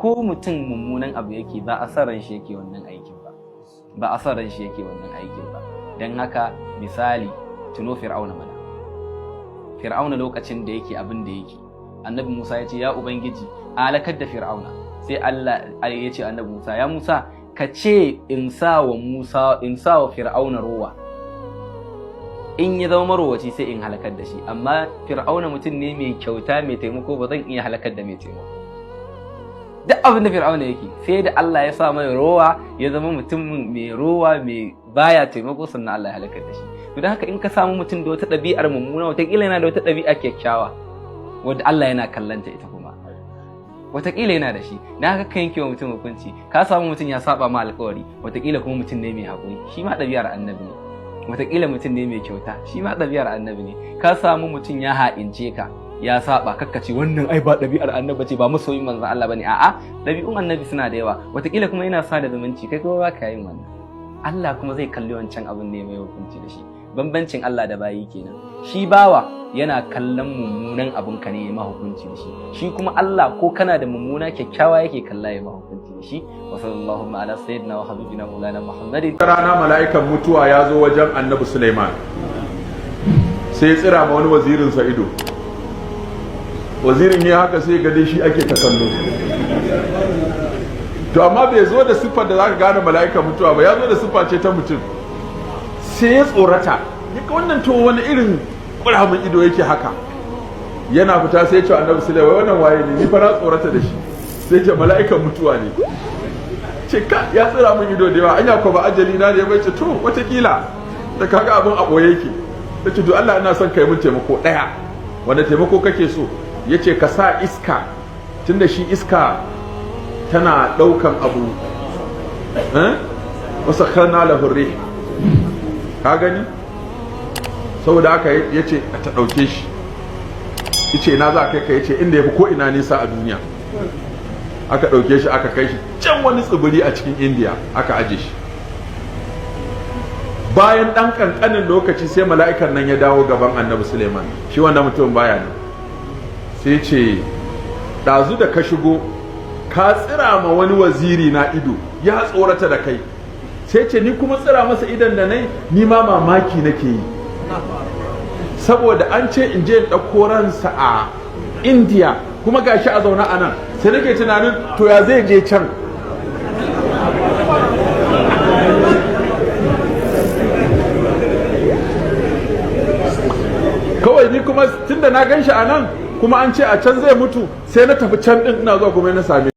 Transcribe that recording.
ko mutum mummunan abu yake ba a san ran shi yake wannan aikin ba dan haka misali tuno fir'auna mana. Fir'auna lokacin da yake abin da yake, annabi Musa ya ce ya ubangiji alakar da fir'auna, sai Allah ya ce annabi Musa, ya Musa ka ce in sa wa fir'auna rowa, in ya zama marowaci sai in halakar da shi, amma fir'auna mutum ne mai kyauta mai taimako, ba zan iya halakar da mai taimako. Duk abin da fir'auna yake sai da Allah ya sa mai rowa, ya zama mutum mai rowa mai baya taimako, sannan Allah ya halakar da shi. To dan haka in ka samu mutum da wata ɗabi'ar mummuna, wataƙila yana da wata ɗabi'a kyakkyawa wadda Allah yana kallanta ita kuma, wataƙila yana da shi. Dan haka ka yanke wa mutum hukunci, ka samu mutum ya saba ma alƙawari, wataƙila kuma mutum ne mai haƙuri, shi ma ɗabi'ar annabi ne. Wataƙila mutum ne mai kyauta, shi ma ɗabi'ar annabi ne. Ka samu mutum ya ha'ince ka, ya saba, kakkace wannan ai ba ɗabi'ar annabi ce, ba masoyin manzon Allah bane. A'a, ɗabi'un annabi suna da yawa, wataƙila kuma yana sada zumunci, kai kuma ba ka yin wannan. Allah kuma zai kalli wancan abin ne mai hukunci da shi. Bambancin Allah da bayi kenan. Shi bawa yana kallon mummunan abin ka ne ya hukunci da shi, shi kuma Allah ko kana da mummuna kyakkyawa yake kalla ya hukunci da shi. Wa sallallahu ala sayyidina wa habibina maulana Muhammadin. Rana mala'ikan mutuwa ya zo wajen annabi Sulaiman, sai ya tsira ma wani wazirin sa ido. Wazirin ya haka sai gade shi ake ta kallo. To amma bai zo da siffar da zaka gane mala'ikan mutuwa ba, ya zo da siffa ce ta mutum. Sai ya tsorata, yaka wannan to wani irin ƙuramin ido yake haka. Yana fita sai ya ce annabi Sulaiman, wannan waye ne, ni fara tsorata da shi. Sai ce mala'ikan mutuwa ne. Ce ka ya tsira min ido da yawa, anya ko ba ajali na ne, bai ce to watakila da kaga abin a boye yake. Sai to Allah ina son kai mun taimako daya. Wanda taimako kake so? Yace ka sa iska, tunda shi iska tana daukan abu. Wasakharna lahu rih. Ka gani? Saboda haka yace ta dauke shi. Yace ina za kai yace inda yafi ko ina nisa a duniya. Aka dauke shi aka kai shi can wani tsibiri a cikin India, aka aje shi. Bayan dan kankanin lokaci sai mala'ikan nan ya dawo gaban annabi Sulaiman, shi wannan mutum baya ne. Sai ce dazu da ka shigo ka tsira ma wani waziri na ido, ya tsorata da kai. Sai ce ni kuma tsira masa idan da ni ma mamaki nake yi, saboda an ce in je in ɗauko ransa a India kuma gashi a zaune a nan, sai nake tunanin to ya zai je can. Kawai ni kuma tunda na gan shi a nan kuma an ce a can zai mutu, sai na tafi can ɗin ina zuwa kuma na same